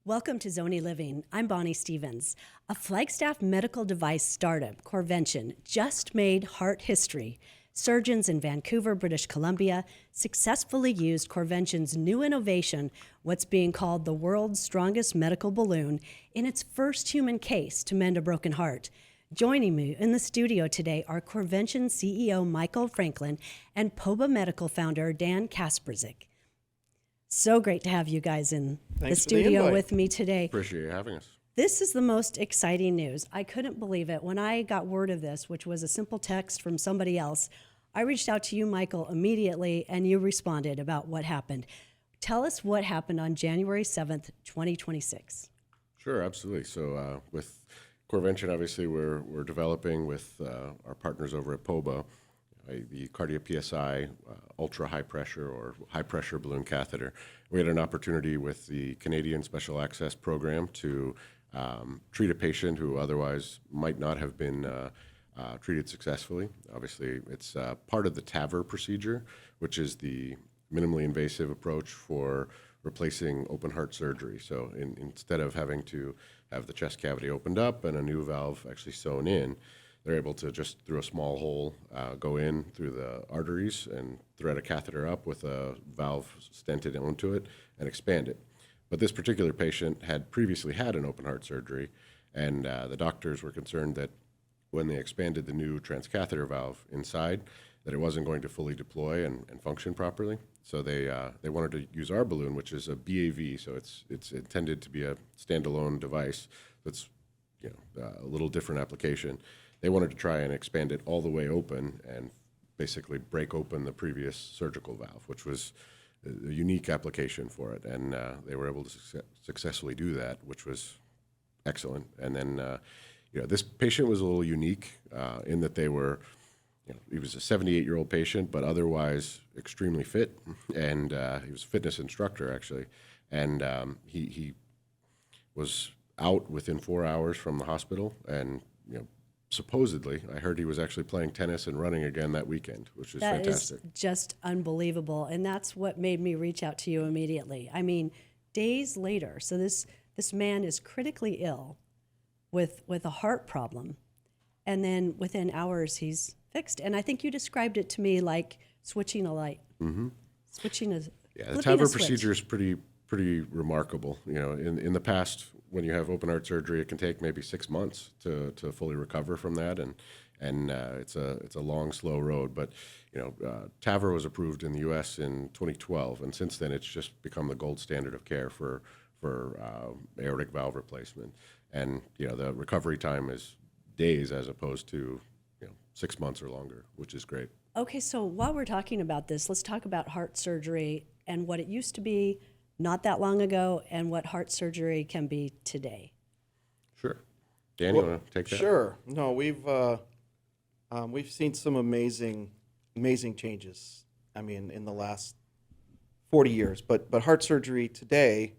Welcome to Zonie Living. I'm Bonnie Stevens. A Flagstaff medical device startup, Corvention, just made heart history. Surgeons in Vancouver, British Columbia, successfully used Corvention's new innovation, what's being called the world's strongest medical balloon, in its first human case to mend a broken heart. Joining me in the studio today are Corvention CEO Michael Franklin and Popa Medical founder Dan Kasprzak. So great to have you guys in the studio with me today. Appreciate you having us. This is the most exciting news. I couldn't believe it. When I got word of this, which was a simple text from somebody else, I reached out to you, Michael, immediately, and you responded about what happened. Tell us what happened on January 7th, 2026. Sure, absolutely. So with Corvention, obviously, we're developing with our partners over at Popa the Cardia PSI ultra high pressure or high pressure balloon catheter. We had an opportunity with the Canadian Special Access Program to treat a patient who otherwise might not have been treated successfully. Obviously, it's part of the TAVR procedure, which is the minimally invasive approach for replacing open heart surgery. So instead of having to have the chest cavity opened up and a new valve actually sewn in, they're able to just, through a small hole, go in through the arteries and thread a catheter up with a valve stented onto it and expand it. But this particular patient had previously had an open heart surgery, and the doctors were concerned that when they expanded the new transcatheter valve inside, that it wasn't going to fully deploy and function properly. So they wanted to use our balloon, which is a BAV, so it's intended to be a standalone device that's a little different application. They wanted to try and expand it all the way open and basically break open the previous surgical valve, which was a unique application for it. And they were able to successfully do that, which was excellent. And then, this patient was a little unique in that they were, he was a 78-year-old patient, but otherwise extremely fit. And he was a fitness instructor, actually. And he was out within 4 hours from the hospital, and supposedly, I heard he was actually playing tennis and running again that weekend, which is fantastic. That is just unbelievable, and that's what made me reach out to you immediately. I mean, days later, so this man is critically ill with a heart problem, and then within hours he's fixed. And I think you described it to me like switching a light. Mm-hmm. The TAVR procedure is pretty remarkable. In the past, when you have open heart surgery, it can take maybe 6 months to fully recover from that, and it's a long, slow road. But TAVR was approved in the U.S. in 2012, and since then it's just become the gold standard of care for aortic valve replacement. And the recovery time is days as opposed to 6 months or longer, which is great. Okay, so while we're talking about this, let's talk about heart surgery and what it used to be not that long ago, and what heart surgery can be today. Sure. Dan, you want to take that? Sure. No, we've seen some amazing changes. I mean, in the last 40 years. But heart surgery today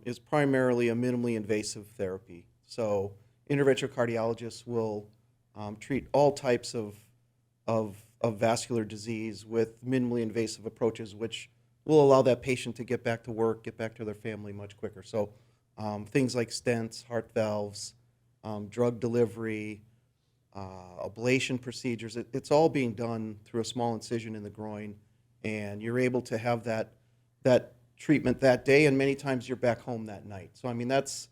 is primarily a minimally invasive therapy. So interventional cardiologists will treat all types of vascular disease with minimally invasive approaches, which will allow that patient to get back to work, get back to their family much quicker. So things like stents, heart valves, drug delivery, ablation procedures, it's all being done through a small incision in the groin, and you're able to have that treatment that day, and many times you're back home that night. So I mean, that's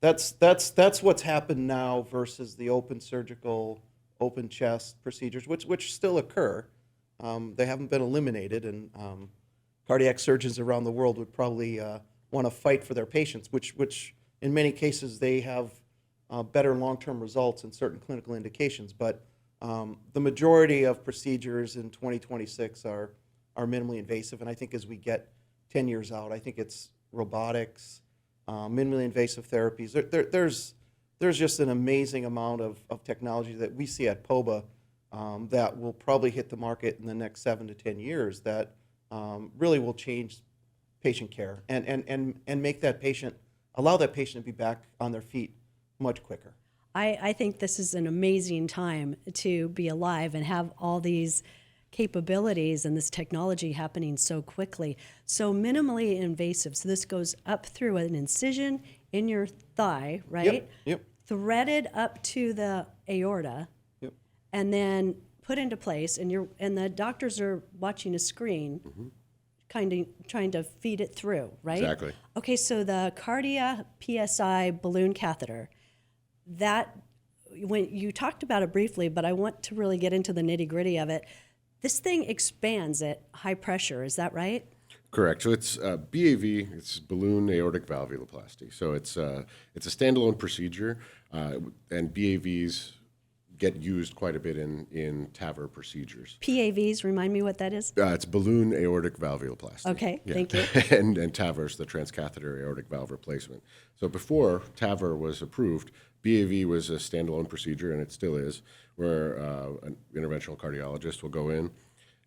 what's happened now versus the open surgical, open chest procedures, which still occur. They haven't been eliminated, and cardiac surgeons around the world would probably want to fight for their patients, which in many cases they have better long-term results in certain clinical indications. But the majority of procedures in 2026 are minimally invasive, and I think as we get 10 years out, I think it's robotics, minimally invasive therapies. There's just an amazing amount of technology that we see at Popa that will probably hit the market in the next 7 to 10 years that really will change patient care and make that patient, allow that patient to be back on their feet much quicker. I think this is an amazing time to be alive and have all these capabilities and this technology happening so quickly. So minimally invasive. So this goes up through an incision in your thigh, right? Yep. Threaded up to the aorta, Yep. and then put into place. And the doctors are watching a screen, kind of trying to feed it through, right? Exactly. Okay, so the Cardia PSI balloon catheter, that when you talked about it briefly, but I want to really get into the nitty gritty of it. This thing expands at high pressure. Is that right? Correct. So it's BAV. It's balloon aortic valvuloplasty. So it's a standalone procedure, and BAVs get used quite a bit in TAVR procedures. PAVs, remind me what that is. It's balloon aortic valvuloplasty. Okay, thank you. and TAVR is the transcatheter aortic valve replacement. So before TAVR was approved, BAV was a standalone procedure, and it still is, where an interventional cardiologist will go in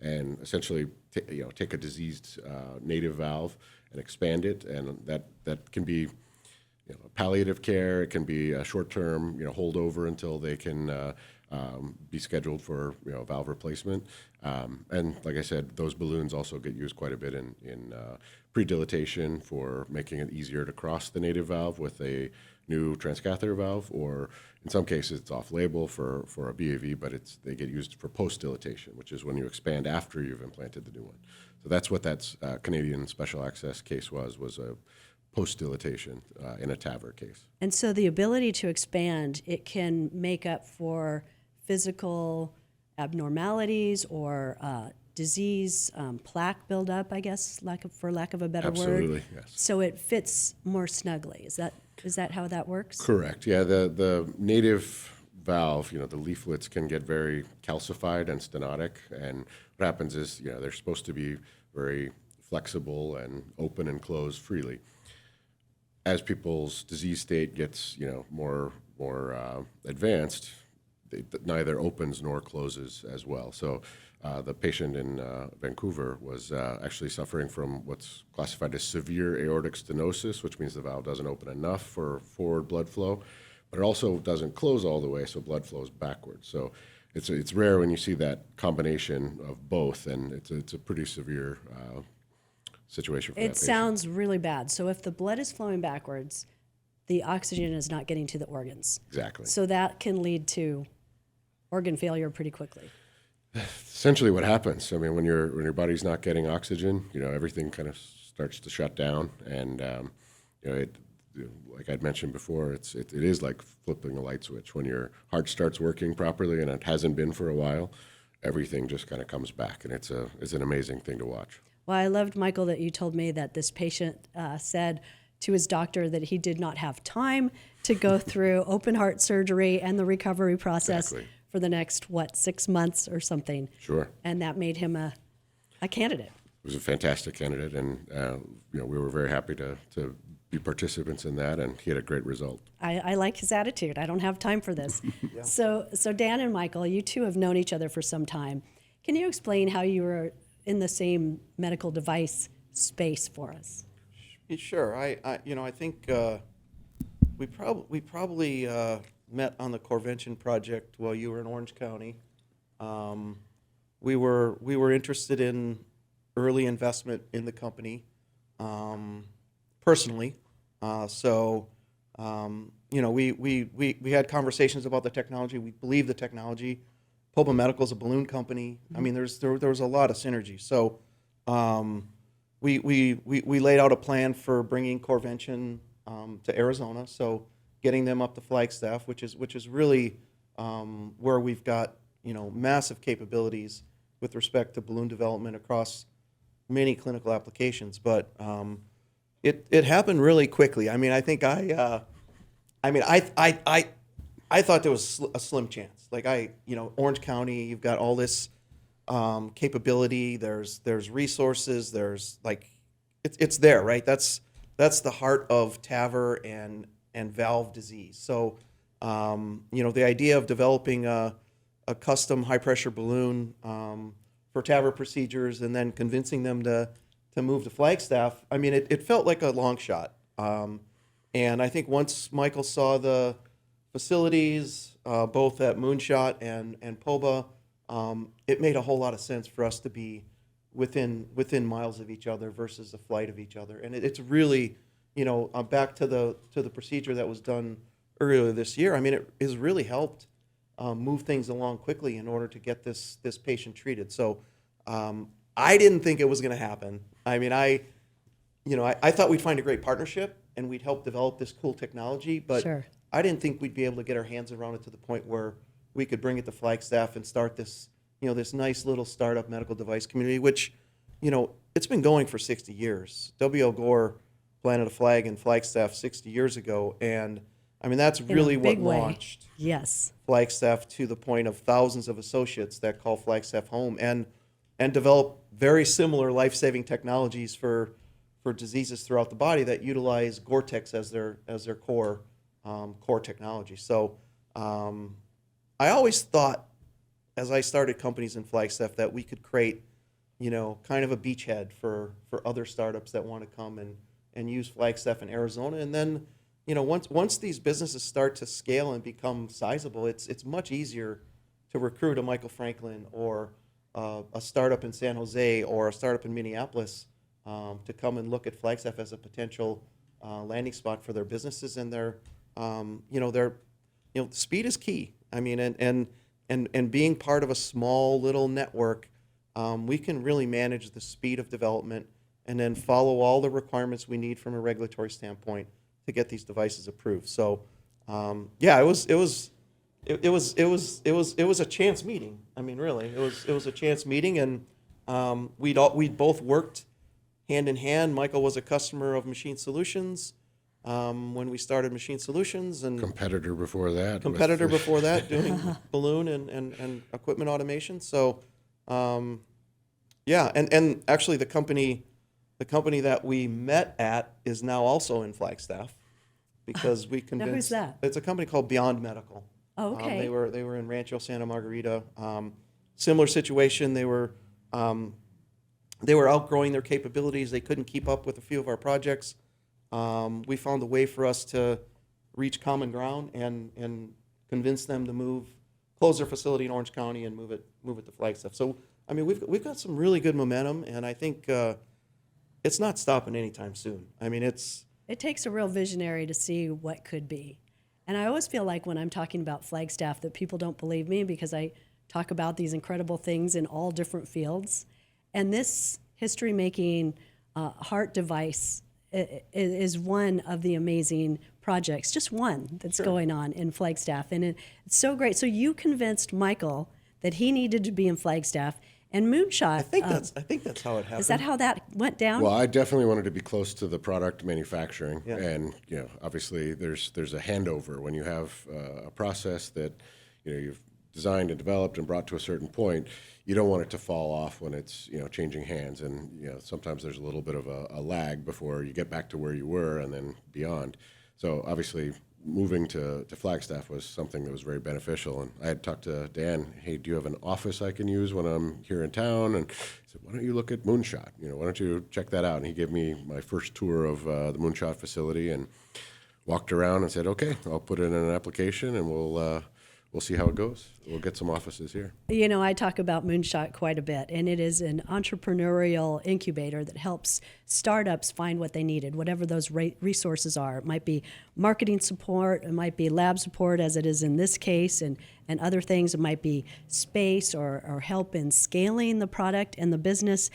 and essentially take a diseased native valve and expand it, and that can be palliative care. It can be a short-term holdover until they can be scheduled for valve replacement. And like I said, those balloons also get used quite a bit in pre-dilatation for making it easier to cross the native valve with a new transcatheter valve, or in some cases it's off-label for a BAV, but they get used for post-dilatation, which is when you expand after you've implanted the new one. So that's what that Canadian special access case was a post-dilatation in a TAVR case. And so the ability to expand, it can make up for physical abnormalities or disease, plaque buildup, I guess, for lack of a better word. Absolutely, yes. So it fits more snugly. Is that how that works? Correct. Yeah, the native valve, the leaflets can get very calcified and stenotic, and what happens is, they're supposed to be very flexible and open and close freely. As people's disease state gets, more advanced, it neither opens nor closes as well. So the patient in Vancouver was actually suffering from what's classified as severe aortic stenosis, which means the valve doesn't open enough for forward blood flow, but it also doesn't close all the way, so blood flows backwards. So it's rare when you see that combination of both, and it's a pretty severe situation for that It patient. sounds really bad. So if the blood is flowing backwards, the oxygen is not getting to the organs. Exactly. So that can lead to organ failure pretty quickly. Essentially what happens, when your body's not getting oxygen, everything kind of starts to shut down, and like I'd mentioned before, it is like flipping a light switch. When your heart starts working properly, and it hasn't been for a while, everything just kind of comes back, and it's an amazing thing to watch. Well, I loved, Michael, that you told me that this patient said to his doctor that he did not have time to go through open heart surgery and the recovery process for the next, 6 months or something. Sure. And that made him a candidate. It was a fantastic candidate, and we were very happy to be participants in that, and he had a great result. I like his attitude. I don't have time for this. Yeah. So Dan and Michael, you two have known each other for some time. Can you explain how you were in the same medical device space for us? Sure. I think we probably met on the Corvention project while you were in Orange County. We were interested in early investment in the company, personally. We had conversations about the technology. We believe the technology. Popa Medical is a balloon company. I mean, there was a lot of synergy. So we laid out a plan for bringing Corvention to Arizona. So getting them up to Flagstaff, which is really where we've got massive capabilities with respect to balloon development across many clinical applications. But it happened really quickly. I mean, I think I thought there was a slim chance. Like Orange County, you've got all this capability. There's resources. There's it's there, right? That's the heart of TAVR and valve disease. So the idea of developing a custom high pressure balloon for TAVR procedures and then convincing them to move to Flagstaff. I mean, it felt like a long shot. And I think once Michael saw the facilities, both at Moonshot and Popa, it made a whole lot of sense for us to be within miles of each other versus a flight of each other. And it's really, back to the procedure that was done earlier this year. I mean, it has really helped move things along quickly in order to get this patient treated. So I didn't think it was going to happen. I mean, I thought we'd find a great partnership and we'd help develop this cool technology, but Sure. I didn't think we'd be able to get our hands around it to the point where we could bring it to Flagstaff and start this, this nice little startup medical device community, which, it's been going for 60 years. W.L. Gore planted a flag in Flagstaff 60 years ago, and I mean, that's really what big way. launched Yes. Flagstaff to the point of thousands of associates that call Flagstaff home and develop very similar life-saving technologies for diseases throughout the body that utilize Gore-Tex as their core technology. So I always thought, as I started companies in Flagstaff, that we could create, kind of a beachhead for other startups that want to come and use Flagstaff in Arizona. And then, once these businesses start to scale and become sizable, it's much easier to recruit a Michael Franklin or a startup in San Jose or a startup in Minneapolis to come and look at Flagstaff as a potential landing spot for their businesses and their speed is key. I mean, and being part of a small little network, we can really manage the speed of development and then follow all the requirements we need from a regulatory standpoint to get these devices approved. So, it was a chance meeting. I mean, really, it was a chance meeting, and we'd both worked hand in hand. Michael was a customer of Machine Solutions when we started Machine Solutions, and Competitor before that. doing balloon and equipment automation. So, and actually the company that we met at is now also in Flagstaff because we convinced. Now who's that? It's a company called Beyond Medical. Oh, okay. They were in Rancho Santa Margarita. Similar situation. They were outgrowing their capabilities. They couldn't keep up with a few of our projects. We found a way for us to reach common ground and convince them to close their facility in Orange County and move it to Flagstaff. So I mean, we've got some really good momentum, and I think it's not stopping anytime soon. I mean, It takes a real visionary to see what could be. And I always feel like when I'm talking about Flagstaff that people don't believe me because I talk about these incredible things in all different fields. And this history-making heart device is one of the amazing projects, just one that's going on in Flagstaff. And it's so great. So you convinced Michael that he needed to be in Flagstaff. And Moonshot. I think that's how it happened. Is that how that went down? Well, I definitely wanted to be close to the product manufacturing, Yeah. and obviously there's a handover when you have a process that you've designed and developed and brought to a certain point. You don't want it to fall off when it's changing hands, and sometimes there's a little bit of a lag before you get back to where you were and then beyond. So obviously, moving to Flagstaff was something that was very beneficial. And I had talked to Dan, hey, do you have an office I can use when I'm here in town? And he said, why don't you look at Moonshot? Why don't you check that out? And he gave me my first tour of the Moonshot facility and walked around and said, okay, I'll put in an application and we'll see how it goes. We'll get some offices here. I talk about Moonshot quite a bit, and it is an entrepreneurial incubator that helps startups find what they needed, whatever those resources are. It might be marketing support, it might be lab support, as it is in this case, and other things. It might be space or help in scaling the product and the business.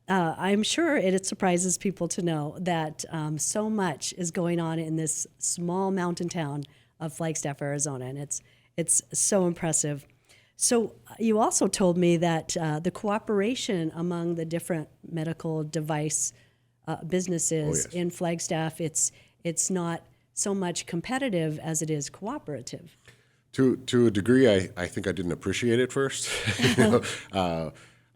I'm sure it surprises people to know that so much is going on in this small mountain town of Flagstaff, Arizona, and it's so impressive. So you also told me that the cooperation among the different medical device businesses in Flagstaff, it's not so much competitive as it is cooperative. To a degree, I think I didn't appreciate it first.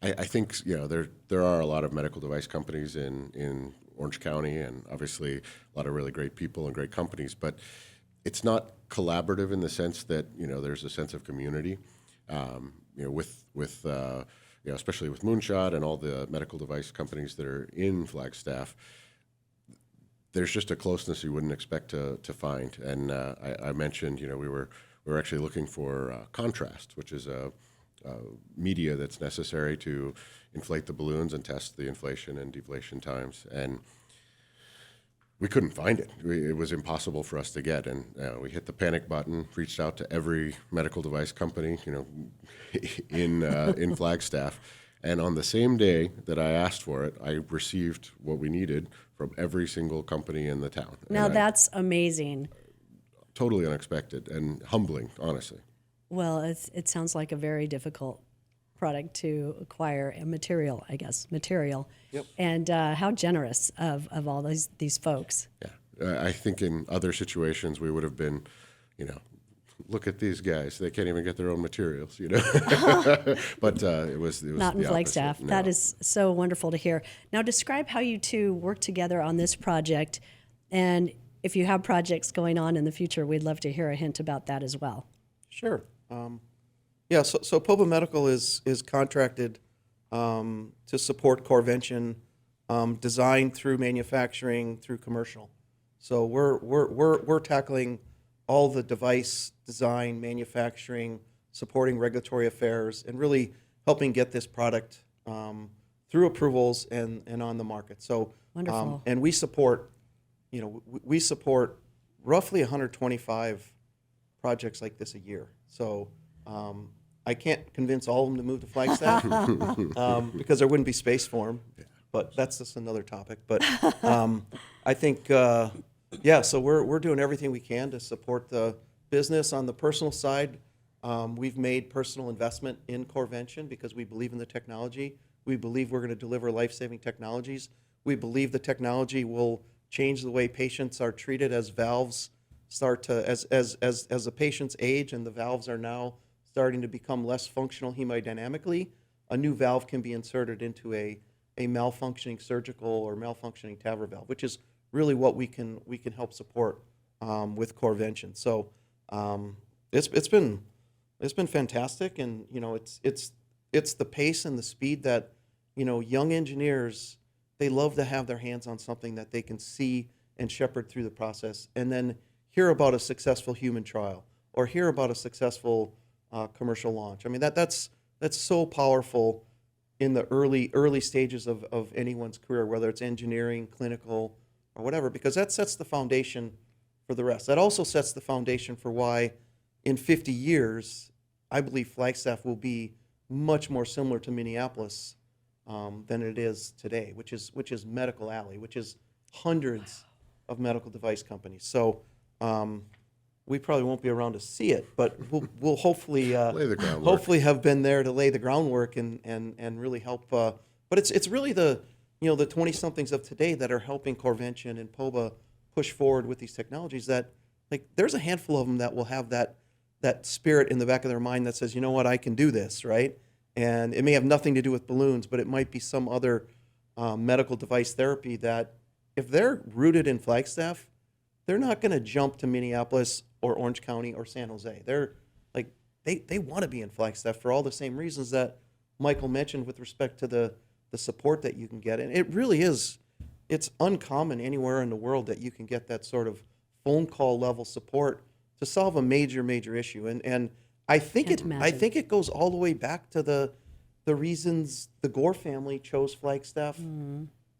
I think there are a lot of medical device companies in Orange County, and obviously a lot of really great people and great companies, but it's not collaborative in the sense that there's a sense of community. Especially with Moonshot and all the medical device companies that are in Flagstaff, there's just a closeness you wouldn't expect to find. And I mentioned we were actually looking for Contrast, which is a media that's necessary to inflate the balloons and test the inflation and deflation times. And we couldn't find it. It was impossible for us to get. And we hit the panic button, reached out to every medical device company, in Flagstaff. And on the same day that I asked for it, I received what we needed from every single company in the town. Now that's amazing. Totally unexpected and humbling, honestly. Well, it sounds like a very difficult product to acquire, a material. Yep. And how generous of all these folks. Yeah. I think in other situations we would have been, look at these guys. They can't even get their own materials, But it was Not in the Flagstaff. opposite. That No. is so wonderful to hear. Now, describe how you two work together on this project. And if you have projects going on in the future, we'd love to hear a hint about that as well. Sure. So Popa Medical is contracted to support Corvention, design through manufacturing through commercial. So we're tackling all the device design, manufacturing, supporting regulatory affairs, and really helping get this product through approvals and on the market. So Wonderful. And we support, we support roughly 125 projects like this a year. So I can't convince all of them to move to Flagstaff because there wouldn't be space for them. But that's just another topic. But I think, so we're doing everything we can to support the business. On the personal side, we've made personal investment in Corvention because we believe in the technology. We believe we're going to deliver life-saving technologies. We believe the technology will change the way patients are treated as valves start to, as the patients age and the valves are now starting to become less functional hemodynamically. A new valve can be inserted into a malfunctioning surgical or malfunctioning TAVR valve, which is really what we can help support with Corvention. So it's been fantastic, and it's the pace and the speed that young engineers, they love to have their hands on something that they can see and shepherd through the process, and then hear about a successful human trial or hear about a successful commercial launch. I mean that's so powerful in the early stages of anyone's career, whether it's engineering, clinical, or whatever, because that sets the foundation for the rest. That also sets the foundation for why in 50 years, I believe Flagstaff will be much more similar to Minneapolis than it is today, which is Medical Alley, which is hundreds of medical device companies. So we probably won't be around to see it, but we'll hopefully Lay the groundwork. hopefully have been there to lay the groundwork and really help. But it's really the 20-somethings of today that are helping Corvention and Popa push forward with these technologies. That there's a handful of them that will have that spirit in the back of their mind that says, you know what, I can do this, right? And it may have nothing to do with balloons, but it might be some other medical device therapy that, if they're rooted in Flagstaff, they're not going to jump to Minneapolis or Orange County or San Jose. They're they want to be in Flagstaff for all the same reasons that Michael mentioned with respect to the support that you can get. And it really is, it's uncommon anywhere in the world that you can get that sort of phone call level support to solve a major issue. And I think it goes all the way back to the reasons the Gore family chose Flagstaff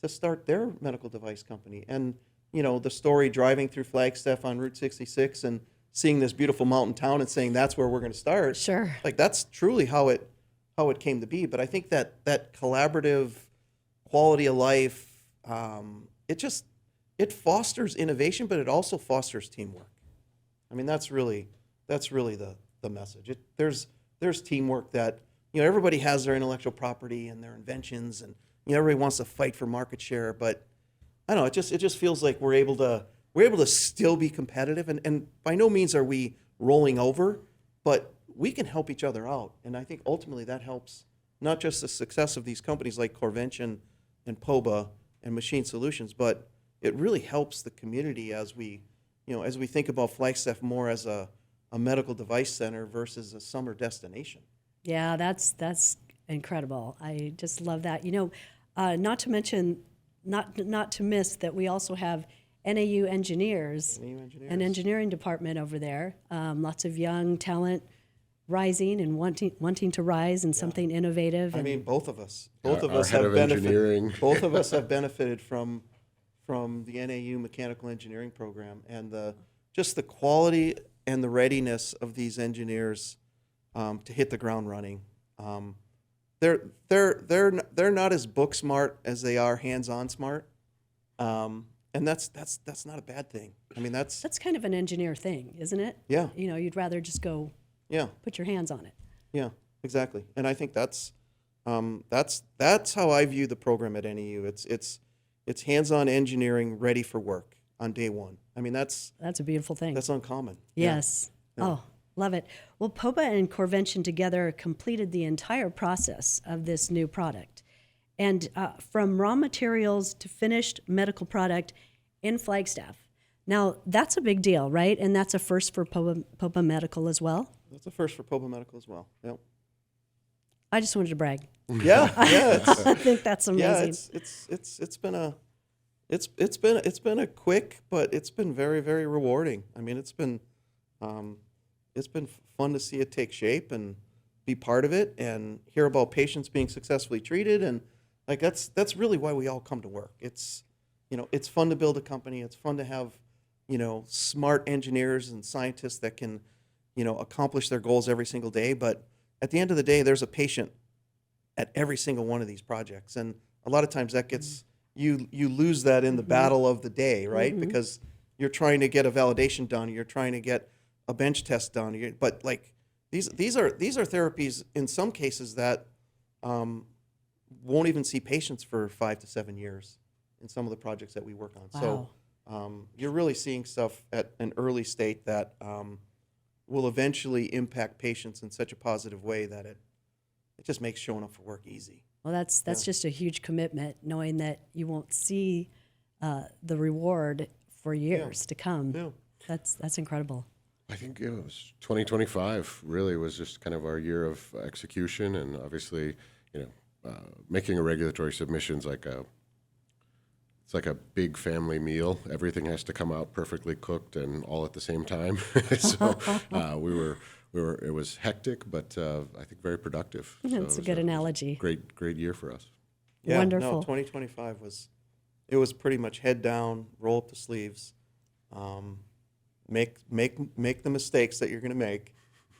to start their medical device company. And the story driving through Flagstaff on Route 66 and seeing this beautiful mountain town and saying that's where we're going to start. Sure. That's truly how it came to be. But I think that collaborative quality of life, it fosters innovation, but it also fosters teamwork. I mean, that's really the message. There's teamwork that, everybody has their intellectual property and their inventions, and everybody wants to fight for market share, but I don't know, it just feels like we're able to still be competitive, and by no means are we rolling over, but we can help each other out. And I think ultimately that helps not just the success of these companies like Corvention and Popa and Machine Solutions, but it really helps the community as we think about Flagstaff more as a medical device center versus a summer destination. Yeah, that's incredible. I just love that. Not to mention, not to miss that we also have NAU engineers, an engineering department over there. Lots of young talent, rising and wanting to rise in something innovative. I And mean, both of us Our head of engineering. both of us have benefited from the NAU mechanical engineering program, and just the quality and the readiness of these engineers to hit the ground running. They're not as book smart as they are hands-on smart, and that's not a bad thing. I mean, that's kind of an engineer thing, isn't it? Yeah. You know, you'd rather just go put your hands on it. Yeah, exactly. And I think that's how I view the program at NEU. It's hands-on engineering ready for work on day one. I mean, that's a beautiful thing. That's uncommon. Yes. Yeah. Oh, love it. Well, Popa and Corvention together completed the entire process of this new product. And from raw materials to finished medical product in Flagstaff. Now, that's a big deal, right? And that's a first for Popa Medical as well? That's a first for Popa Medical as well. Yep. I just wanted to brag. Yeah, yeah. I think that's amazing. Yeah, it's been a quick, but it's been very, very rewarding. I mean, it's been fun to see it take shape and be part of it and hear about patients being successfully treated, and like that's really why we all come to work. It's it's fun to build a company. It's fun to have smart engineers and scientists that can accomplish their goals every single day. But at the end of the day, there's a patient at every single one of these projects, and a lot of times that gets you lose that in the battle of the day, right? Because you're trying to get a validation done, you're trying to get a bench test done, but like these are therapies in some cases that won't even see patients for 5 to 7 years in some of the projects that we work on. Wow. So you're really seeing stuff at an early state that will eventually impact patients in such a positive way that it just makes showing up for work easy. Well, that's just a huge commitment, knowing that you won't see the reward for years to come. Yeah. That's incredible. I think it was 2025 really was just kind of our year of execution, and obviously, making a regulatory submission's it's like a big family meal. Everything has to come out perfectly cooked and all at the same time. So it was hectic, but I think very productive. That's So a good analogy. Great year for us. Yeah, Wonderful. No, 2025 was pretty much head down, roll up the sleeves, make the mistakes that you're going to make,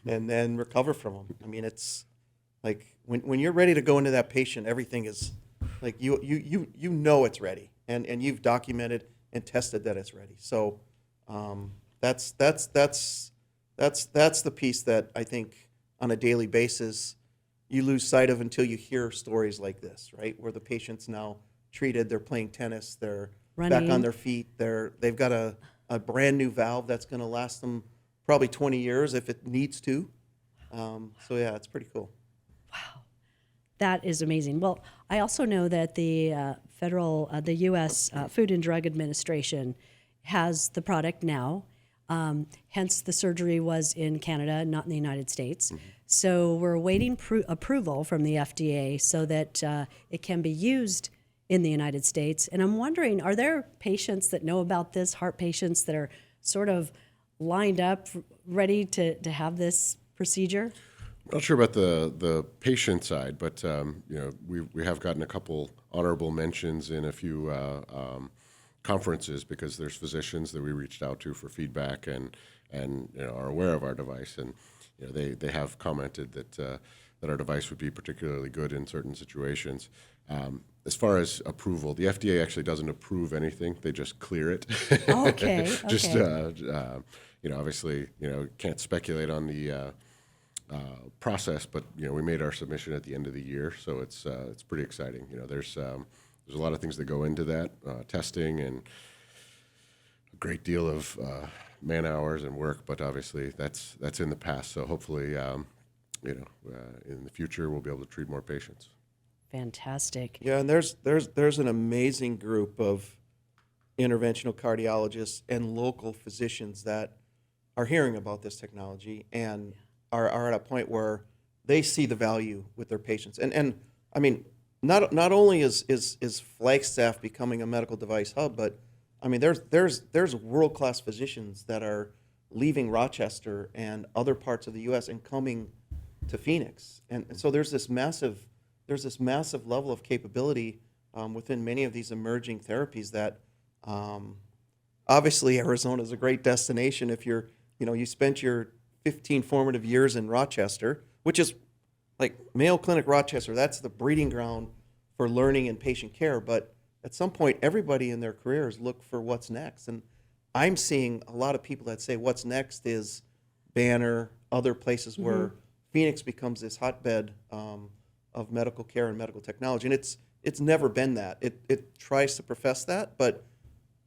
and then recover from them. I mean, it's like when you're ready to go into that patient, everything is like you it's ready, and you've documented and tested that it's ready. So that's the piece that I think on a daily basis you lose sight of until you hear stories like this, right? Where the patient's now treated, they're playing tennis, they're Running. back on their feet, they've got a brand new valve that's going to last them probably 20 years if it needs to. So yeah, it's pretty cool. Wow, that is amazing. Well, I also know that the the U.S. Food and Drug Administration has the product now. Hence, the surgery was in Canada, not in the United States. So we're awaiting approval from the FDA so that it can be used in the United States. And I'm wondering, are there patients that know about this, heart patients that are sort of lined up, ready to have this procedure? I'm not sure about the patient side, but we have gotten a couple honorable mentions in a few conferences because there's physicians that we reached out to for feedback and are aware of our device, and they have commented that our device would be particularly good in certain situations. As far as approval, the FDA actually doesn't approve anything; they just clear it. Okay. Just obviously, can't speculate on the process, but we made our submission at the end of the year, so it's pretty exciting. There's a lot of things that go into that testing and a great deal of man hours and work, but obviously that's in the past. So hopefully, in the future we'll be able to treat more patients. Fantastic. Yeah, and there's an amazing group of interventional cardiologists and local physicians that are hearing about this technology and are at a point where they see the value with their patients. And I mean, not only is Flagstaff becoming a medical device hub, but I mean there's world-class physicians that are leaving Rochester and other parts of the U.S. and coming to Phoenix. And so there's this massive level of capability within many of these emerging therapies that obviously Arizona is a great destination if you spent your 15 formative years in Rochester, which is like Mayo Clinic Rochester. That's the breeding ground for learning and patient care. But at some point, everybody in their careers look for what's next. And I'm seeing a lot of people that say what's next is Banner, other places where Phoenix becomes this hotbed of medical care and medical technology. And it's never been that. It tries to profess that, but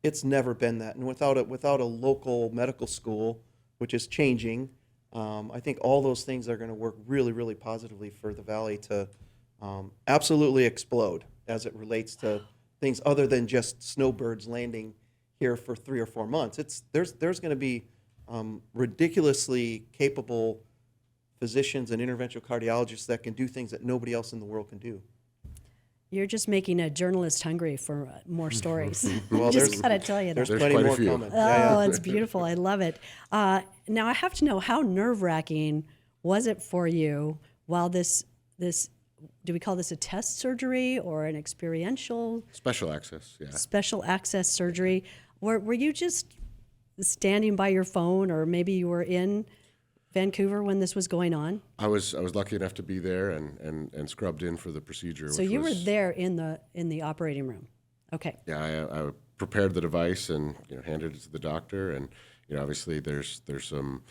it's never been that. And without a local medical school, which is changing, I think all those things are going to work really, really positively for the Valley to absolutely explode as it relates to things other than just snowbirds landing here for 3 or 4 months. There's going to be ridiculously capable physicians and interventional cardiologists that can do things that nobody else in the world can do. You're just making a journalist hungry for more stories. Well, Just gotta tell you that. There's There's plenty quite a more few. coming. Oh, it's beautiful. I love it. Now I have to know, how nerve-wracking was it for you while this do we call this a test surgery or an experiential Special access, yeah. special access surgery? Were you just standing by your phone, or maybe you were in Vancouver when this was going on? I was lucky enough to be there and scrubbed in for the procedure. So which you were was, there in the operating room. Okay. Yeah, I prepared the device and handed it to the doctor, and obviously there's some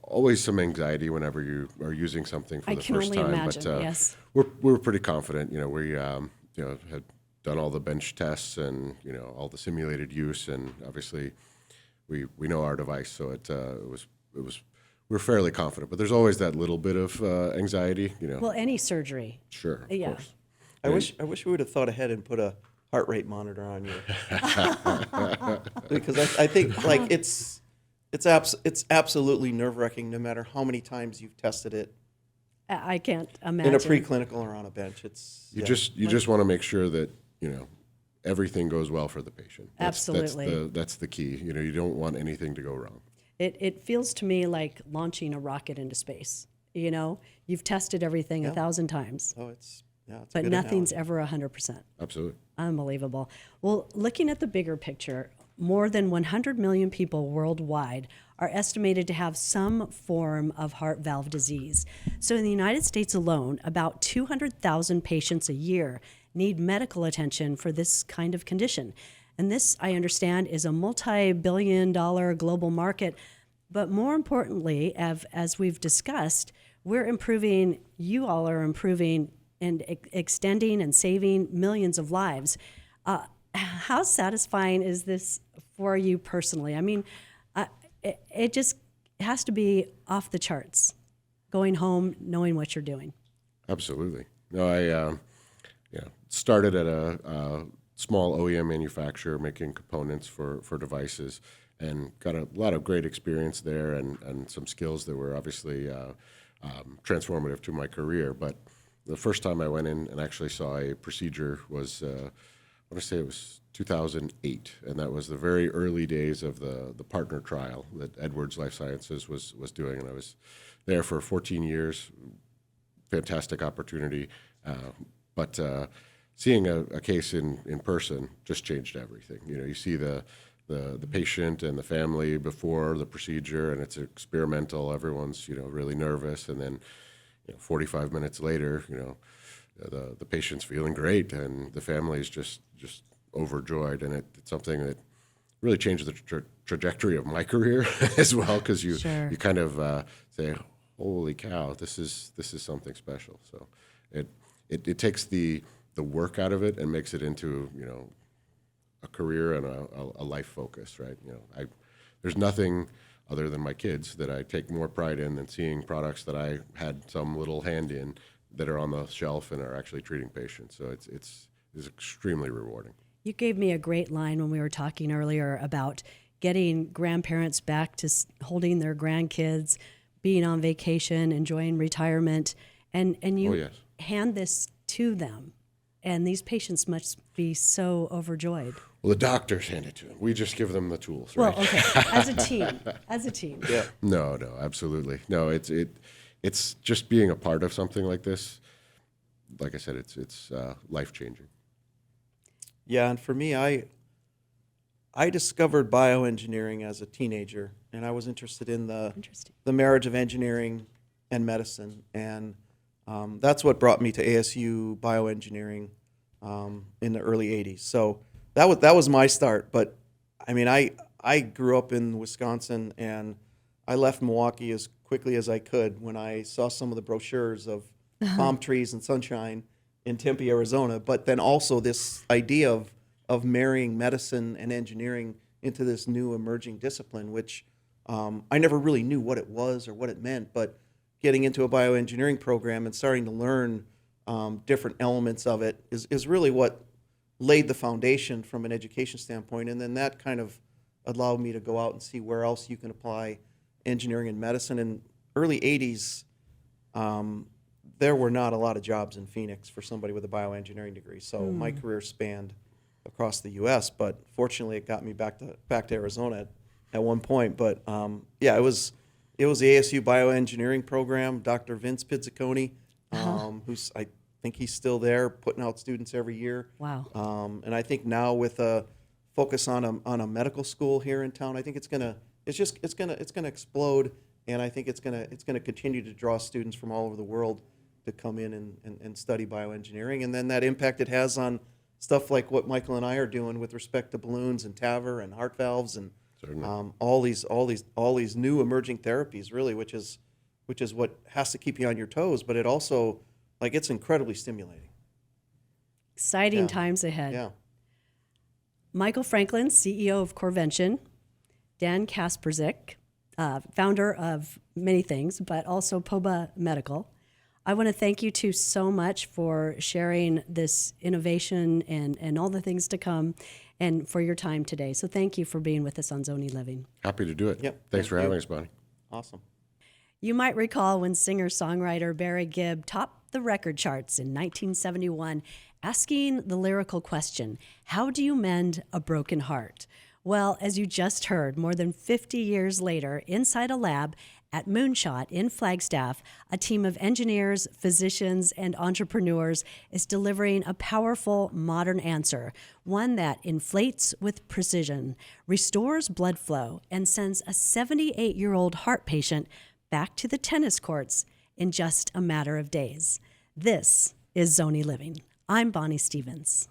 always some anxiety whenever you are using something for I the can first only time. imagine, but yes. we were pretty confident. We had done all the bench tests and all the simulated use, and obviously we know our device, so it was we're fairly confident. But there's always that little bit of anxiety. Well, any surgery. Sure, of Yeah. course. I wish we would have thought ahead and put a heart rate monitor on you, because I think like it's absolutely nerve-wracking no matter how many times you've tested it I can't imagine. in a preclinical or on a bench. You just want to make sure that everything goes well for the patient. Absolutely. That's the key. You don't want anything to go wrong. It feels to me like launching a rocket into space. You've tested everything 1,000 times, it's a but good nothing's analogy. ever 100%. Absolutely. Unbelievable. Well, looking at the bigger picture, more than 100 million people worldwide are estimated to have some form of heart valve disease. So in the United States alone, about 200,000 patients a year need medical attention for this kind of condition. And this, I understand, is a multi-billion-dollar global market. But more importantly, as we've discussed, you all are improving and extending and saving millions of lives. How satisfying is this for you personally? I mean, it just has to be off the charts, going home knowing what you're doing. Absolutely. No, I started at a small OEM manufacturer making components for devices, and got a lot of great experience there and some skills that were obviously transformative to my career. But the first time I went in and actually saw a procedure was, I want to say it was 2008, and that was the very early days of the partner trial that Edwards Life Sciences was doing, and I was there for 14 years. Fantastic opportunity, but seeing a case in person just changed everything. You see the patient and the family before the procedure, and it's experimental. Everyone's really nervous, and then 45 minutes later, the patient's feeling great, and the family's just overjoyed, and it's something that really changed the trajectory of my career as well, because you kind of say, holy cow, this is something special. So it takes the work out of it and makes it into a career and a life focus, right? There's nothing other than my kids that I take more pride in than seeing products that I had some little hand in that are on the shelf and are actually treating patients. So it's extremely rewarding. You gave me a great line when we were talking earlier about getting grandparents back to holding their grandkids, being on vacation, enjoying retirement, and you hand this to them, and these patients must be so overjoyed. Well, the doctors hand it to them. We just give them the tools, Well, right? okay, as a team. Yeah. No, absolutely. No, it's just being a part of something like this. Like I said, it's life-changing. Yeah, and for me, I discovered bioengineering as a teenager, and I was interested in Interesting. the marriage of engineering and medicine, and that's what brought me to ASU bioengineering in the early '80s. So that was my start. But I mean, I grew up in Wisconsin, and I left Milwaukee as quickly as I could when I saw some of the brochures of palm trees and sunshine in Tempe, Arizona. But then also this idea of marrying medicine and engineering into this new emerging discipline, which I never really knew what it was or what it meant. But getting into a bioengineering program and starting to learn different elements of it is really what laid the foundation from an education standpoint. And then that kind of allowed me to go out and see where else you can apply engineering and medicine. In early '80s, there were not a lot of jobs in Phoenix for somebody with a bioengineering degree. So my career spanned across the U.S., but fortunately it got me back to Arizona at one point. But yeah, it was the ASU bioengineering program. Dr. Vince Pizzicconi, who's I think he's still there, putting out students every year. Wow. And I think now with a focus on a medical school here in town, I think it's gonna explode, and I think it's gonna continue to draw students from all over the world to come in and study bioengineering, and then that impact it has on stuff like what Michael and I are doing with respect to balloons and TAVR and heart valves and all these new emerging therapies, really, which is what has to keep you on your toes, but it also it's incredibly stimulating. Exciting Yeah. times ahead. Yeah. Michael Franklin, CEO of Corvention, Dan Kasprzak, founder of many things, but also Popa Medical. I want to thank you two so much for sharing this innovation and all the things to come and for your time today. So thank you for being with us on Zonie Living. Happy to do it. Yep. Thanks for Thank you. having us, Bonnie. Awesome. You might recall when singer-songwriter Barry Gibb topped the record charts in 1971, asking the lyrical question, how do you mend a broken heart? Well, as you just heard, more than 50 years later, inside a lab at Moonshot in Flagstaff, a team of engineers, physicians, and entrepreneurs is delivering a powerful modern answer, one that inflates with precision, restores blood flow, and sends a 78-year-old heart patient back to the tennis courts in just a matter of days. This is Zonie Living. I'm Bonnie Stevens.